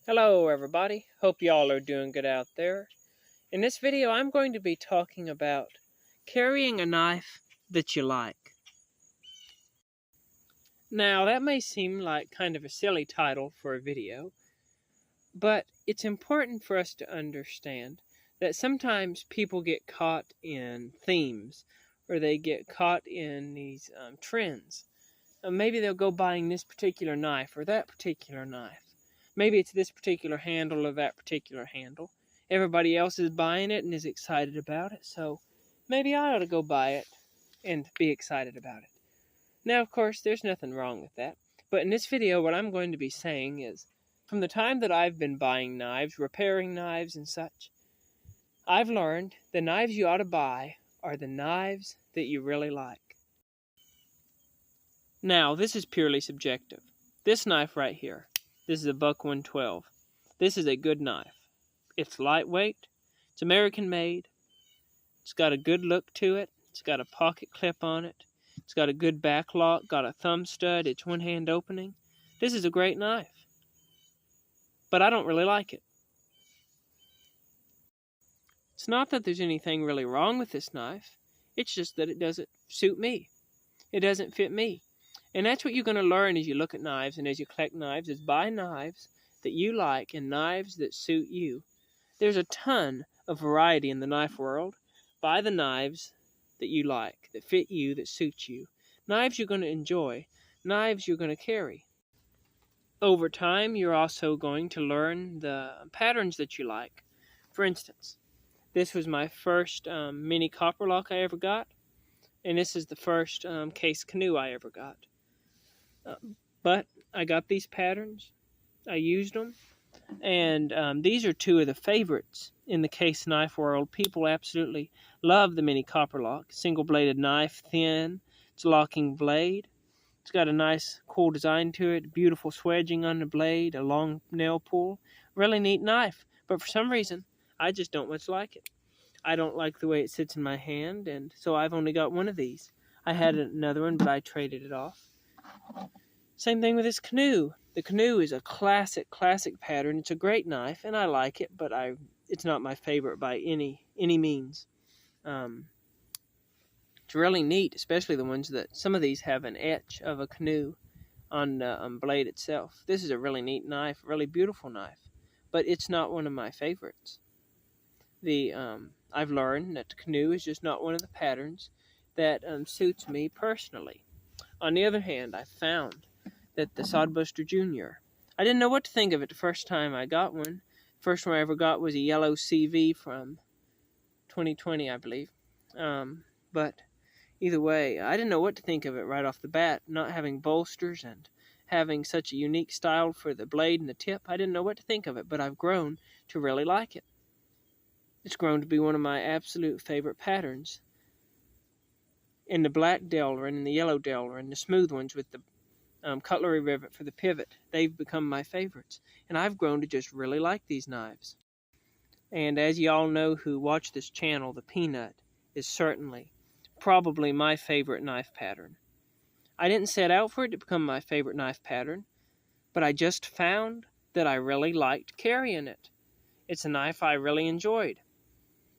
Hello everybody, hope y'all are doing good out there. In this video I'm going to be talking about carrying a knife that you like. Now that may seem like kind of a silly title for a video, but it's important for us to understand that sometimes people get caught in themes or they get caught in these trends. Maybe they'll go buying this particular knife or that particular knife. Maybe it's this particular handle or that particular handle. Everybody else is buying it and is excited about it, so maybe I ought to go buy it and be excited about it. Now, of course, there's nothing wrong with that. But in this video, what I'm going to be saying is, from the time that I've been buying knives, repairing knives and such, I've learned the knives you ought to buy are the knives that you really like. Now, this is purely subjective. This knife right here, this is a Buck 112. This is a good knife. It's lightweight. It's American made. It's got a good look to it. It's got a pocket clip on it. It's got a good back lock, got a thumb stud. It's one-hand opening. This is a great knife. But I don't really like it. It's not that there's anything really wrong with this knife. It's just that it doesn't suit me. It doesn't fit me. And that's what you're going to learn as you look at knives and as you collect knives, is buy knives that you like and knives that suit you. There's a ton of variety in the knife world. Buy the knives that you like, that fit you, that suit you. Knives you're going to enjoy. Knives you're going to carry. Over time, you're also going to learn the patterns that you like. For instance, this was my first mini copper lock I ever got. And this is the first case canoe I ever got. But I got these patterns, I used them, and these are two of the favorites in the case knife world. People absolutely love the mini copper lock. Single-bladed knife, thin, it's a locking blade. It's got a nice, cool design to it, beautiful swedging on the blade, a long nail pull. Really neat knife, but for some reason, I just don't much like it. I don't like the way it sits in my hand, and so I've only got one of these. I had another one, but I traded it off. Same thing with this canoe. The canoe is a classic pattern. It's a great knife, and I like it, but it's not my favorite by any means. It's really neat, especially the ones that, some of these have an etch of a canoe on the blade itself. This is a really neat knife, really beautiful knife, but it's not one of my favorites. I've learned that the canoe is just not one of the patterns that suits me personally. On the other hand, I found that the Sodbuster Jr., I didn't know what to think of it the first time I got one. First one I ever got was a yellow CV from 2020, I believe. But either way, I didn't know what to think of it right off the bat, not having bolsters and having such a unique style for the blade and the tip. I didn't know what to think of it, but I've grown to really like it. It's grown to be one of my absolute favorite patterns. In the black Delrin and the yellow Delrin, the smooth ones with the cutlery rivet for the pivot, they've become my favorites. And I've grown to just really like these knives. And as y'all know who watch this channel, the Peanut is certainly, probably my favorite knife pattern. I didn't set out for it to become my favorite knife pattern, but I just found that I really liked carrying it. It's a knife I really enjoyed.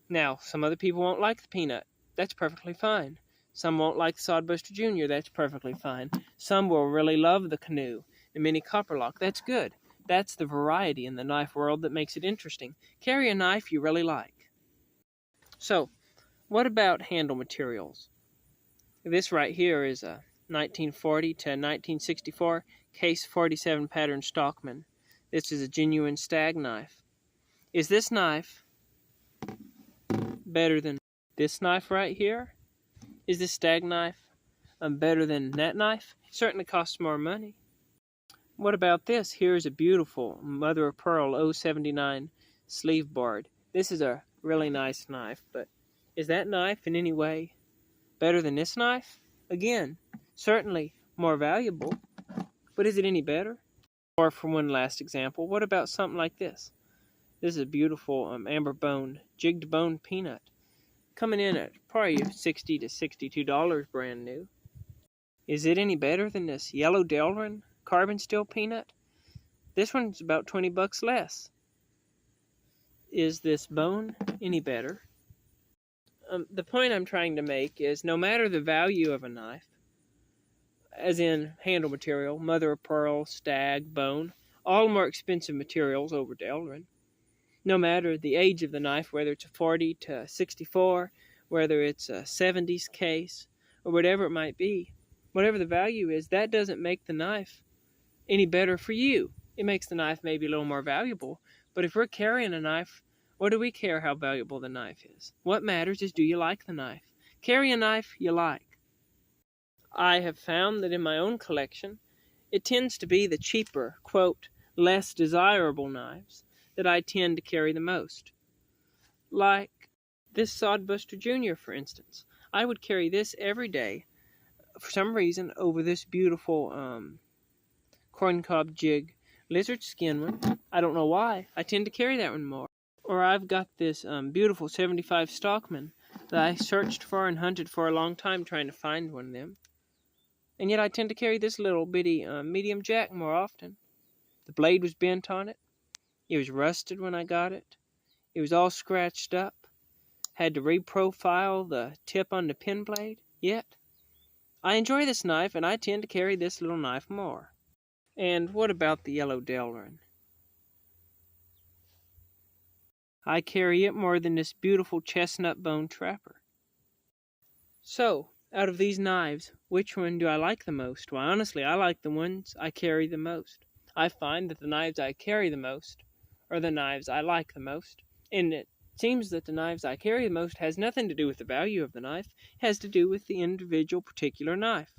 Now, some other people won't like the Peanut. That's perfectly fine. Some won't like the Sodbuster Jr. That's perfectly fine. Some will really love the canoe, the mini copper lock. That's good. That's the variety in the knife world that makes it interesting. Carry a knife you really like. So, what about handle materials? This right here is a 1940 to 1964 Case 47 pattern Stockman. This is a genuine stag knife. Is this knife better than this knife right here? Is this stag knife better than that knife? It certainly costs more money. What about this? Here's a beautiful mother of pearl 079 sleeve board. This is a really nice knife, but is that knife in any way better than this knife? Again, certainly more valuable, but is it any better? Or for one last example, what about something like this? This is a beautiful amber bone, jigged bone Peanut. Coming in at probably $60 to $62 brand new. Is it any better than this yellow Delrin carbon steel Peanut? This one's about 20 bucks less. Is this bone any better? The point I'm trying to make is no matter the value of a knife, as in handle material, mother of pearl, stag, bone, all more expensive materials over Delrin. No matter the age of the knife, whether it's a 40 to 64, whether it's a 70s case, or whatever it might be, whatever the value is, that doesn't make the knife any better for you. It makes the knife maybe a little more valuable, but if we're carrying a knife, what do we care how valuable the knife is? What matters is, do you like the knife? Carry a knife you like. I have found that in my own collection, it tends to be the cheaper, quote, less desirable knives that I tend to carry the most. Like this Sodbuster Jr., for instance. I would carry this every day, for some reason, over this beautiful corncob jig lizard skin one. I don't know why. I tend to carry that one more. Or I've got this beautiful 75 Stockman that I searched for and hunted for a long time trying to find one of them. And yet I tend to carry this little bitty medium jack more often. The blade was bent on it. It was rusted when I got it. It was all scratched up. Had to reprofile the tip on the pin blade. Yet I enjoy this knife, and I tend to carry this little knife more. And what about the yellow Delrin? I carry it more than this beautiful chestnut bone trapper. So, out of these knives, which one do I like the most? Well, honestly, I like the ones I carry the most. I find that the knives I carry the most are the knives I like the most. And it seems that the knives I carry the most has nothing to do with the value of the knife. It has to do with the individual particular knife.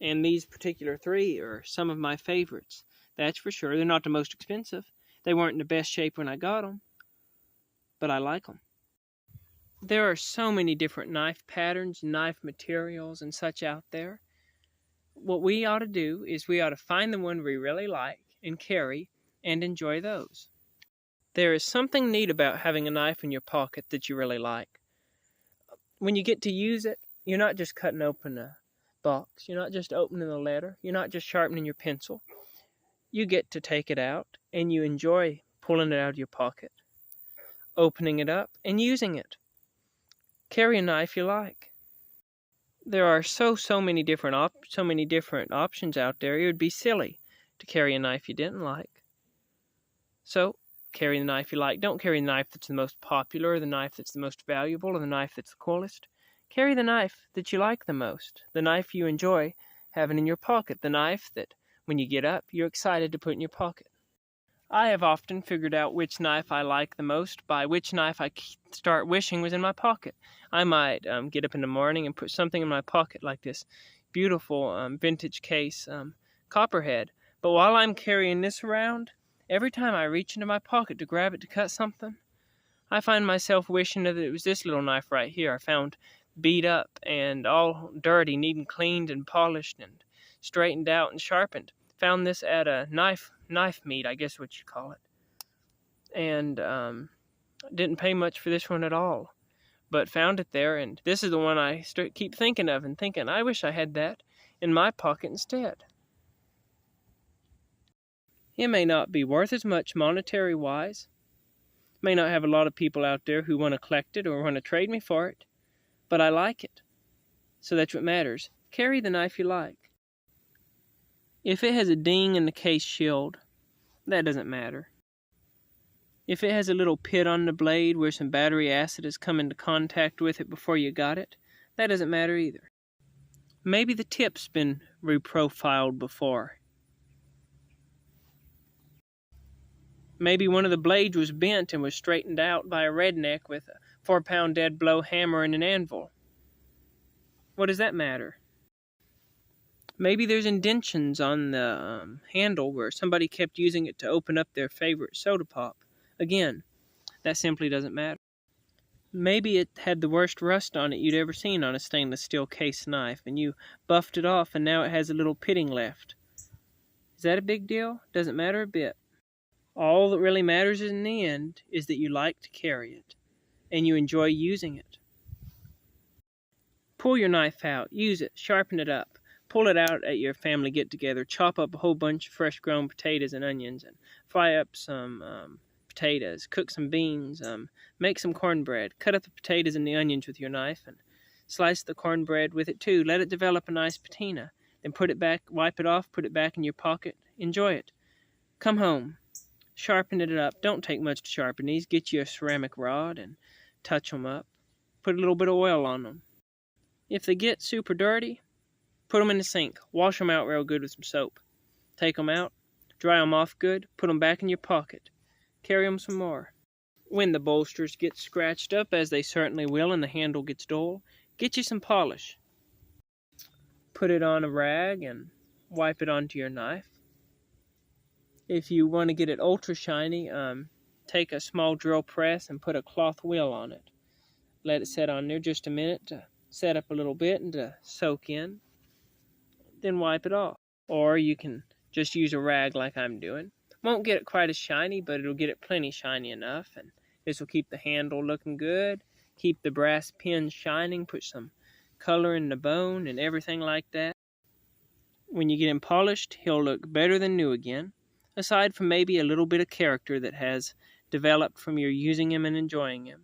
And these particular three are some of my favorites. That's for sure. They're not the most expensive. They weren't in the best shape when I got them. But I like them. There are so many different knife patterns, knife materials, and such out there. What we ought to do is we ought to find the one we really like and carry and enjoy those. There is something neat about having a knife in your pocket that you really like. When you get to use it, you're not just cutting open a box. You're not just opening a letter. You're not just sharpening your pencil. You get to take it out, and you enjoy pulling it out of your pocket, opening it up, and using it. Carry a knife you like. There are so many different options out there. It would be silly to carry a knife you didn't like. So, carry the knife you like. Don't carry the knife that's the most popular, or the knife that's the most valuable, or the knife that's the coolest. Carry the knife that you like the most, the knife you enjoy having in your pocket, the knife that, when you get up, you're excited to put in your pocket. I have often figured out which knife I like the most by which knife I start wishing was in my pocket. I might get up in the morning and put something in my pocket like this beautiful vintage case copperhead. But while I'm carrying this around, every time I reach into my pocket to grab it to cut something, I find myself wishing that it was this little knife right here I found beat up and all dirty, needing cleaned and polished and straightened out and sharpened. Found this at a knife meet, I guess what you call it. And didn't pay much for this one at all. But found it there, and this is the one I keep thinking of and thinking, I wish I had that in my pocket instead. It may not be worth as much monetary-wise. May not have a lot of people out there who want to collect it or want to trade me for it. But I like it. So that's what matters. Carry the knife you like. If it has a ding in the case shield, that doesn't matter. If it has a little pit on the blade where some battery acid has come into contact with it before you got it, that doesn't matter either. Maybe the tip's been reprofiled before. Maybe one of the blades was bent and was straightened out by a redneck with a 4-pound dead blow hammer and an anvil. What does that matter? Maybe there's indentions on the handle where somebody kept using it to open up their favorite soda pop. Again, that simply doesn't matter. Maybe it had the worst rust on it you'd ever seen on a stainless steel case knife, and you buffed it off and now it has a little pitting left. Is that a big deal? Doesn't matter a bit. All that really matters in the end is that you like to carry it, and you enjoy using it. Pull your knife out, use it, sharpen it up, Pull it out at your family get-together. Chop up a whole bunch of fresh-grown potatoes and onions, and fry up some potatoes. Cook some beans. Make some cornbread. Cut up the potatoes and the onions with your knife, and slice the cornbread with it too. Let it develop a nice patina. Then put it back, wipe it off, put it back in your pocket. Enjoy it. Come home. Sharpen it up. Don't take much to sharpen these. Get you a ceramic rod and touch them up. Put a little bit of oil on them. If they get super dirty, put them in the sink. Wash them out real good with some soap. Take them out. Dry them off good. Put them back in your pocket. Carry them some more. When the bolsters get scratched up, as they certainly will, and the handle gets dull, get you some polish. Put it on a rag and wipe it onto your knife. If you want to get it ultra shiny, take a small drill press and put a cloth wheel on it. Let it set on there just a minute to set up a little bit and to soak in. Then wipe it off. Or you can just use a rag like I'm doing. Won't get it quite as shiny, but it'll get it plenty shiny enough. And this will keep the handle looking good, keep the brass pins shining, put some color in the bone and everything like that. When you get him polished, he'll look better than new again, aside from maybe a little bit of character that has developed from your using him and enjoying him.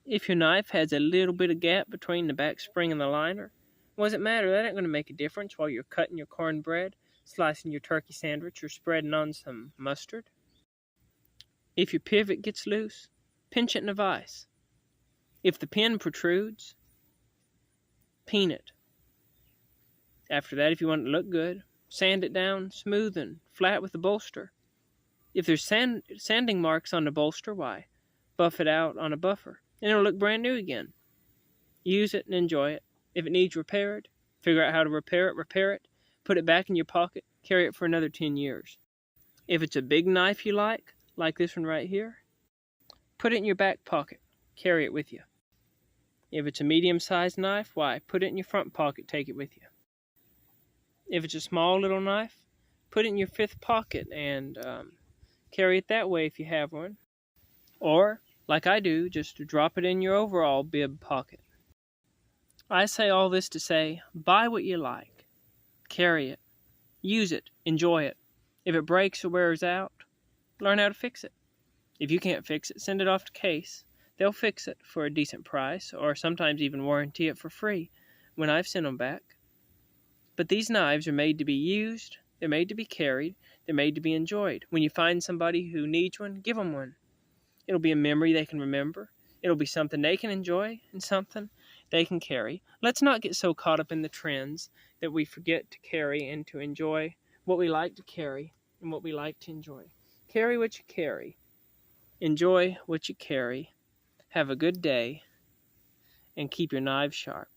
If your knife has a little bit of gap between the back spring and the liner, what does it matter? That ain't going to make a difference while you're cutting your cornbread, slicing your turkey sandwich, or spreading on some mustard. If your pivot gets loose, pinch it in a vise. If the pin protrudes, peen it. After that, if you want it to look good, sand it down smooth and flat with the bolster. If there's sanding marks on the bolster, why, buff it out on a buffer, and it'll look brand new again. Use it and enjoy it. If it needs repaired, figure out how to repair it, put it back in your pocket, carry it for another 10 years. If it's a big knife you like this one right here, put it in your back pocket, carry it with you. If it's a medium-sized knife, why, put it in your front pocket, take it with you. If it's a small little knife, put it in your fifth pocket and carry it that way if you have one. Or, like I do, just drop it in your overall bib pocket. I say all this to say, buy what you like. Carry it. Use it. Enjoy it. If it breaks or wears out, learn how to fix it. If you can't fix it, send it off to Case. They'll fix it for a decent price, or sometimes even warranty it for free when I've sent them back. But these knives are made to be used, they're made to be carried, they're made to be enjoyed. When you find somebody who needs one, give them one. It'll be a memory they can remember. It'll be something they can enjoy and something they can carry. Let's not get so caught up in the trends that we forget to carry and to enjoy what we like to carry and what we like to enjoy. Carry what you carry. Enjoy what you carry. Have a good day, and keep your knives sharp.